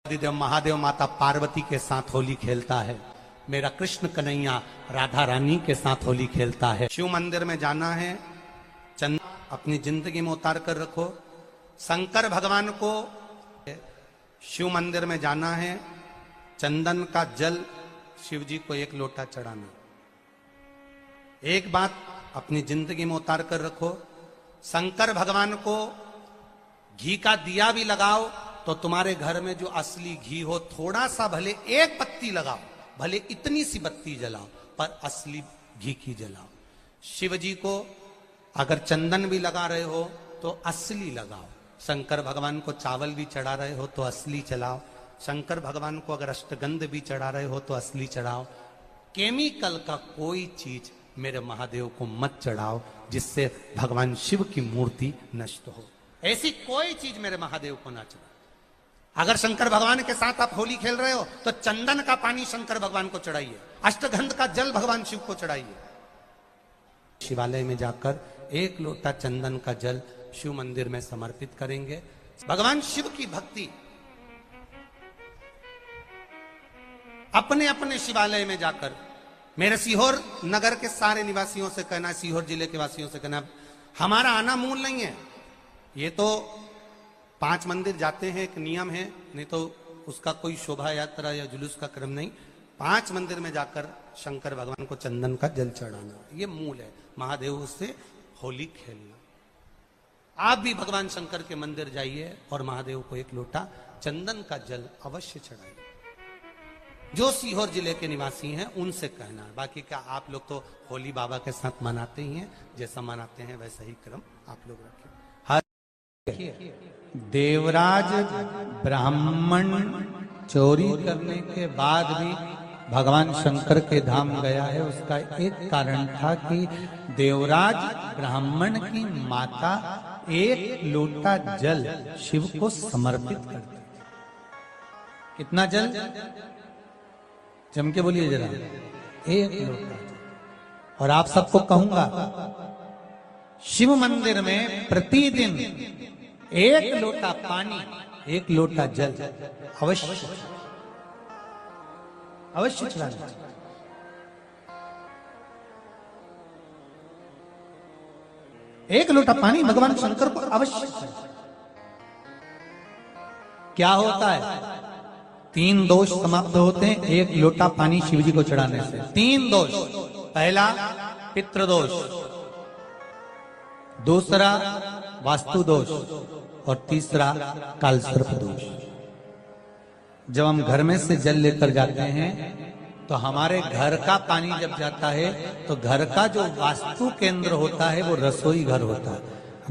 देव महादेव माता पार्वती के साथ होली खेलता है, मेरा कृष्ण कन्हैया राधा रानी के साथ होली खेलता है। शिव मंदिर में जाना है, चंदन अपनी जिंदगी में उतार कर रखो। शंकर भगवान को शिव मंदिर में जाना है, चंदन का जल शिव जी को एक लोटा चढ़ाना। एक बात अपनी जिंदगी में उतार कर रखो, शंकर भगवान को घी का दिया भी लगाओ तो तुम्हारे घर में जो असली घी हो, थोड़ा सा भले एक पत्ती लगाओ, भले इतनी सी बत्ती जलाओ, पर असली घी की जलाओ। शिव जी को अगर चंदन भी लगा रहे हो तो असली लगाओ। शंकर भगवान को चावल भी चढ़ा रहे हो तो असली चलाओ। शंकर भगवान को अगर अष्टगंध भी चढ़ा रहे हो तो असली चढ़ाओ। केमिकल का कोई चीज मेरे महादेव को मत चढ़ाओ जिससे भगवान शिव की मूर्ति नष्ट हो। ऐसी कोई चीज मेरे महादेव को ना चढ़ाओ। अगर शंकर भगवान के साथ आप होली खेल रहे हो तो चंदन का पानी शंकर भगवान को चढ़ाइए, अष्टगंध का जल भगवान शिव को चढ़ाइए। शिवालय में जाकर एक लोटा चंदन का जल शिव मंदिर में समर्पित करेंगे। भगवान शिव की भक्ति अपने अपने शिवालय में जाकर, मेरे सीहोर नगर के सारे निवासियों से कहना, सीहोर जिले के वासियों से कहना, हमारा आना मूल नहीं है। ये तो 5 मंदिर जाते हैं, एक नियम है, नहीं तो उसका कोई शोभा यात्रा या जुलूस का क्रम नहीं। 5 मंदिर में जाकर शंकर भगवान को चंदन का जल चढ़ाना, ये मूल है। महादेव से होली खेलना। आप भी भगवान शंकर के मंदिर जाइए और महादेव को एक लोटा चंदन का जल अवश्य चढ़ाइए। जो सीहोर जिले के निवासी हैं उनसे कहना है। बाकी क्या आप लोग तो होली बाबा के साथ मनाते ही हैं, जैसा मनाते हैं वैसा ही क्रम आप लोग रखें। देवराज ब्राह्मण चोरी करने के बाद भी भगवान शंकर के धाम गया है। उसका एक कारण था कि देवराज ब्राह्मण की माता एक लोटा जल शिव को समर्पित करती। कितना जल? जम के बोलिए जरा, एक लोटा। और आप सबको कहूंगा, शिव मंदिर में प्रतिदिन एक लोटा पानी, एक लोटा जल अवश्य अवश्य चढ़ाना। एक लोटा पानी भगवान शंकर को अवश्य चढ़ाना। क्या होता है? 3 दोष समाप्त होते हैं एक लोटा पानी शिव जी को चढ़ाने से। 3 दोष। पहला पितृदोष, दूसरा वास्तु दोष और तीसरा कालसर्प दोष। जब हम घर में से जल लेकर जाते हैं तो हमारे घर का पानी जब जाता है तो घर का जो वास्तु केंद्र होता है वो रसोई घर होता है।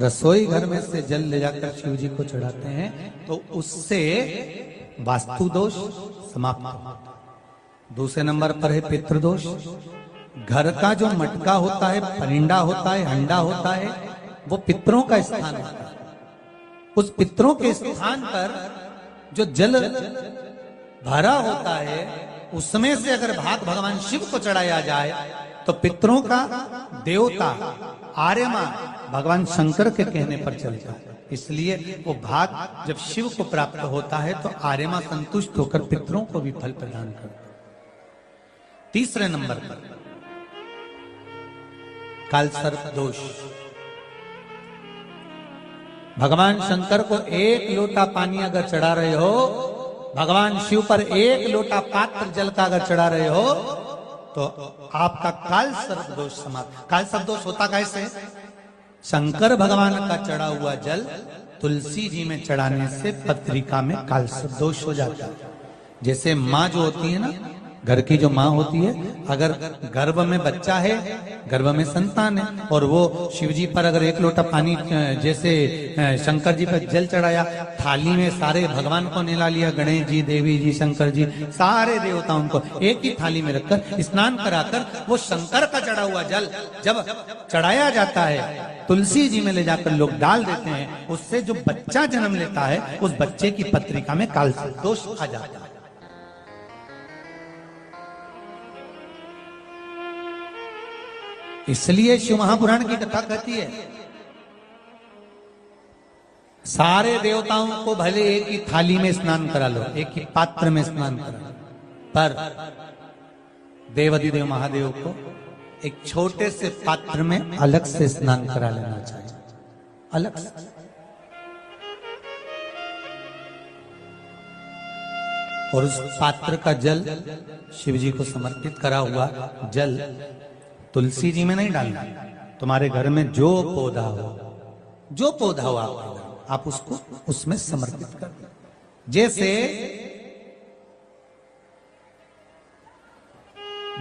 रसोई घर में से जल ले जाकर शिव जी को चढ़ाते हैं तो उससे वास्तु दोष समाप्त होता है। दूसरे नंबर पर है पितृदोष। घर का जो मटका होता है, परिंडा होता है, हंडा होता है, वो पितरों का स्थान होता है। उस पितरों के स्थान पर जो जल भरा होता है उसमें से अगर भाग भगवान शिव को चढ़ाया जाए तो पितरों का देवता आर्यमा भगवान शंकर के कहने पर चलता है। इसलिए वो भाग जब शिव को प्राप्त होता है तो आर्यमा संतुष्ट होकर पितरों को भी फल प्रदान करता है। तीसरे नंबर पर कालसर्प दोष। भगवान शंकर को एक लोटा पानी अगर चढ़ा रहे हो, भगवान शिव पर एक लोटा पात्र जल का अगर चढ़ा रहे हो तो आपका कालसर्प दोष समाप्त। कालसर्प दोष होता कैसे? शंकर भगवान का चढ़ा हुआ जल तुलसी जी में चढ़ाने से पत्रिका में कालसर्प दोष हो जाता है। जैसे माँ जो होती है ना, घर की जो माँ होती है, अगर गर्भ में बच्चा है, गर्भ में संतान है, और वो शिव जी पर अगर एक लोटा पानी, जैसे शंकर जी पर जल चढ़ाया, थाली में सारे भगवान को निला लिया, गणेश जी, देवी जी, शंकर जी, सारे देवताओं को एक ही थाली में रखकर स्नान कराकर वो शंकर का चढ़ा हुआ जल जब चढ़ाया जाता है, तुलसी जी में ले जाकर लोग डाल देते हैं, उससे जो बच्चा जन्म लेता है उस बच्चे की पत्रिका में कालसर्प दोष आ जाता है। इसलिए शिव महापुराण की कथा कहती है सारे देवताओं को भले एक ही थाली में स्नान करा लो, एक ही पात्र में स्नान करा लो, पर देवाधिदेव महादेव को एक छोटे से पात्र में अलग से स्नान करा लेना चाहिए, अलग से। और उस पात्र का जल शिव जी को समर्पित करा हुआ जल तुलसी जी में नहीं डालना। तुम्हारे घर में जो पौधा हो, जो पौधा हो आप उसको उसमें समर्पित कर दो। जैसे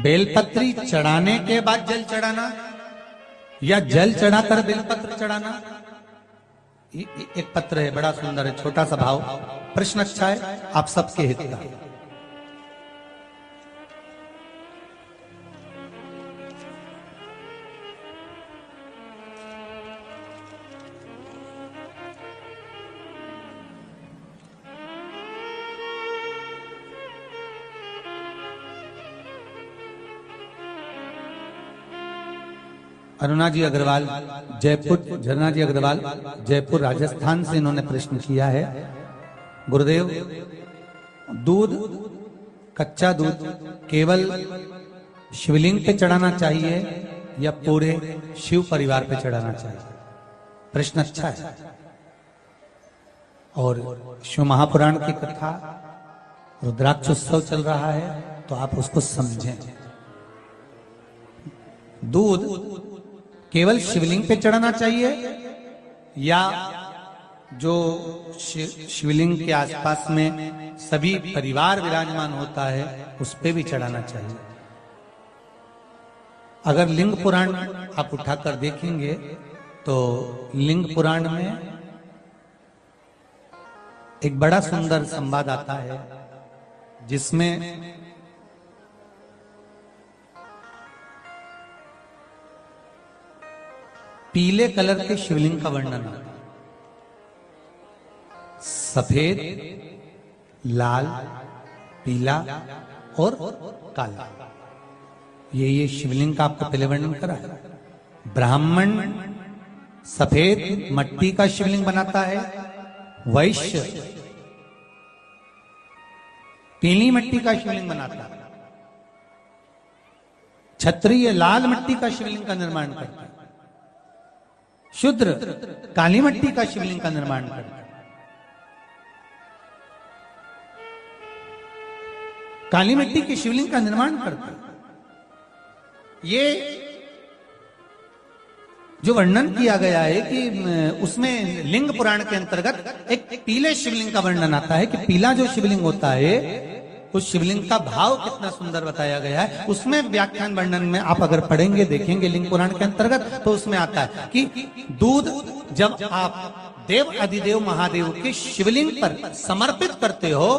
बेलपत्री चढ़ाने के बाद जल चढ़ाना या जल चढ़ाकर बेलपत्र चढ़ाना। एक पत्र है, बड़ा सुंदर है, छोटा सा भाव, प्रश्न अच्छा है, आप सबके हित का। अरुणा जी अग्रवाल जयपुर, झरना जी अग्रवाल जयपुर राजस्थान से इन्होंने प्रश्न किया है। गुरुदेव, दूध, कच्चा दूध केवल शिवलिंग पे चढ़ाना चाहिए या पूरे शिव परिवार पे चढ़ाना चाहिए? प्रश्न अच्छा है। और शिव महापुराण की कथा, रुद्राक्ष उत्सव चल रहा है, तो आप उसको समझें। दूध केवल शिवलिंग पे चढ़ाना चाहिए या जो शिवलिंग के आसपास में सभी परिवार विराजमान होता है उस पे भी चढ़ाना चाहिए? अगर लिंग पुराण आप उठाकर देखेंगे तो लिंग पुराण में एक बड़ा सुंदर संवाद आता है जिसमें पीले कलर के शिवलिंग का वर्णन है। सफेद, लाल, पीला और काला, ये शिवलिंग का आपको पहले वर्णन करा है। ब्राह्मण सफेद मट्टी का शिवलिंग बनाता है, वैश्य पीली मिट्टी का शिवलिंग बनाता है, क्षत्रिय लाल मिट्टी का शिवलिंग का निर्माण करता है, शूद्र काली मिट्टी का शिवलिंग का निर्माण करता है। काली मिट्टी के शिवलिंग का निर्माण करता है। ये जो वर्णन किया गया है कि उसमें लिंग पुराण के अंतर्गत एक पीले शिवलिंग का वर्णन आता है कि पीला जो शिवलिंग होता है उस शिवलिंग का भाव कितना सुंदर बताया गया है। उसमें व्याख्यान वर्णन में आप अगर पढ़ेंगे देखेंगे लिंग पुराण के अंतर्गत तो उसमें आता है कि दूध जब आप देव अधिदेव महादेव के शिवलिंग पर समर्पित करते हो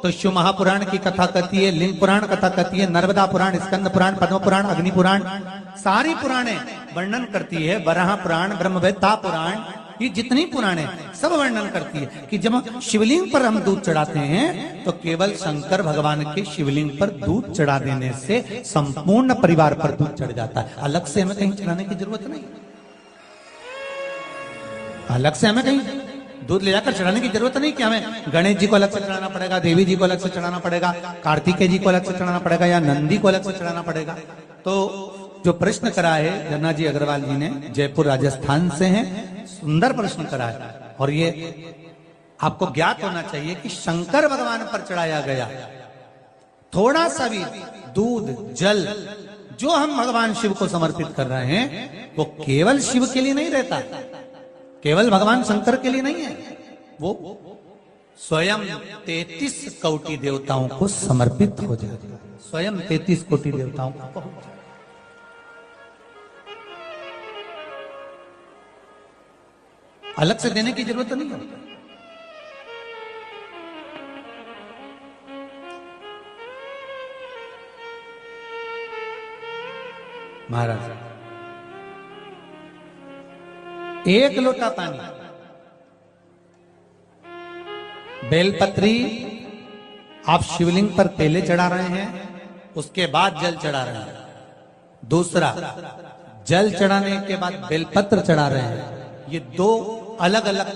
तो शिव महापुराण की कथा कहती है, लिंग पुराण कथा कहती है, नर्मदा पुराण, स्कंद पुराण, पद्म पुराण, अग्नि पुराण, सारी पुराणे वर्णन करती है। वराह पुराण, ब्रह्मवेत्ता पुराण, ये जितनी पुराणे सब वर्णन करती है कि जब शिवलिंग पर हम दूध चढ़ाते हैं तो केवल शंकर भगवान के शिवलिंग पर दूध चढ़ा देने से संपूर्ण परिवार पर दूध चढ़ जाता है। अलग से हमें कहीं चढ़ाने की जरूरत नहीं, अलग से हमें कहीं दूध ले जाकर चढ़ाने की जरूरत नहीं कि हमें गणेश जी को अलग से चढ़ाना पड़ेगा, देवी जी को अलग से चढ़ाना पड़ेगा, कार्तिकेय जी को अलग से चढ़ाना पड़ेगा या नंदी को अलग से चढ़ाना पड़ेगा। तो जो प्रश्न करा है झरना जी अग्रवाल जी ने, जयपुर राजस्थान से हैं, सुंदर प्रश्न करा है। और ये आपको ज्ञात होना चाहिए कि शंकर भगवान पर चढ़ाया गया थोड़ा सा भी दूध जल जो हम भगवान शिव को समर्पित कर रहे हैं वो केवल शिव के लिए नहीं रहता, केवल भगवान शंकर के लिए नहीं है, वो स्वयं 33 कोटि देवताओं को समर्पित हो जाता है, स्वयं 33 कोटि देवताओं को पहुंच जाता है। अलग से देने की जरूरत नहीं है। महाराज एक लोटा पानी, बेलपत्री आप शिवलिंग पर पहले चढ़ा रहे हैं, उसके बाद जल चढ़ा रहे हैं। दूसरा, जल चढ़ाने के बाद बेलपत्र चढ़ा रहे हैं। ये दो अलग अलग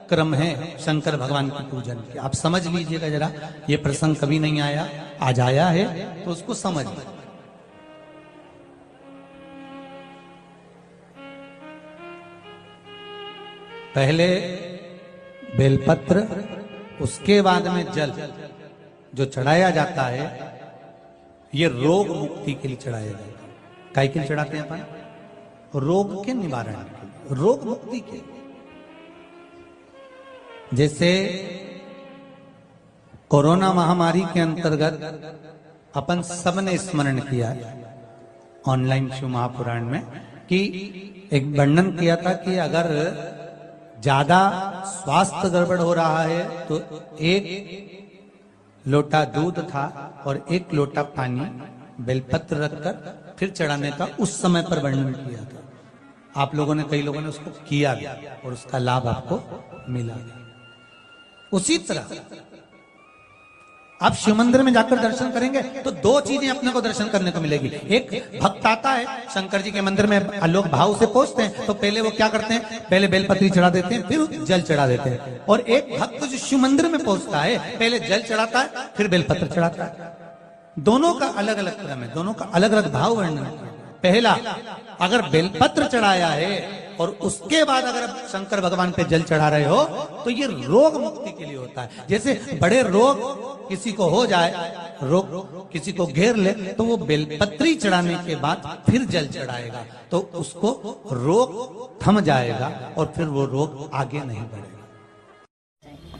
क्रम है शंकर भगवान की पूजन के। आप समझ लीजिएगा जरा, ये प्रसंग कभी नहीं आया, आज आया है तो उसको समझ लीजिए। पहले बेलपत्र, उसके बाद में जल जो चढ़ाया जाता है, ये रोग मुक्ति के लिए चढ़ाया जाता है। काय के लिए चढ़ाते हैं अपन? रोग के निवारण के लिए, रोग मुक्ति के लिए। जैसे कोरोना महामारी के अंतर्गत अपन सबने स्मरण किया ऑनलाइन शिव महापुराण में कि एक वर्णन किया था कि अगर ज्यादा स्वास्थ्य गड़बड़ हो रहा है तो एक लोटा दूध था और एक लोटा पानी बेलपत्र रखकर फिर चढ़ाने का उस समय पर वर्णन किया था। आप लोगों ने, कई लोगों ने उसको किया भी और उसका लाभ आपको मिला। उसी तरह आप शिव मंदिर में जाकर दर्शन करेंगे तो दो चीजें अपने को दर्शन करने को मिलेगी। एक भक्त आता है शंकर जी के मंदिर में, लोग भाव से पहुंचते हैं तो पहले वो क्या करते हैं, पहले बेलपत्री चढ़ा देते हैं, फिर जल चढ़ा देते हैं। और एक भक्त जो शिव मंदिर में पहुंचता है पहले जल चढ़ाता है फिर बेलपत्र चढ़ाता है। दोनों का अलग अलग क्रम है, दोनों का अलग अलग भाव वर्णन है। पहला, अगर बेलपत्र चढ़ाया है और उसके बाद अगर आप शंकर भगवान पे जल चढ़ा रहे हो तो ये रोग मुक्ति के लिए होता है। जैसे बड़े रोग किसी को हो जाए, रोग किसी को घेर ले, तो वो बेलपत्री चढ़ाने के बाद फिर जल चढ़ाएगा तो उसको रोग थम जाएगा और फिर वो रोग आगे नहीं बढ़ेगा।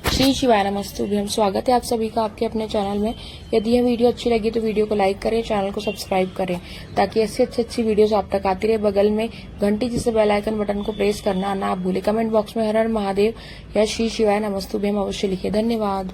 श्री शिवाय नमस्तुभ्यं। स्वागत है आप सभी का आपके अपने चैनल में। यदि यह वीडियो अच्छी लगी तो वीडियो को लाइक करें, चैनल को सब्सक्राइब करें ताकि ऐसी अच्छी वीडियोस आप तक आती रहे। बगल में घंटी जैसे बेल आइकन बटन को प्रेस करना ना भूले। कमेंट बॉक्स में हर हर महादेव या श्री शिवाय नमस्तुभ्यं अवश्य लिखिए। धन्यवाद।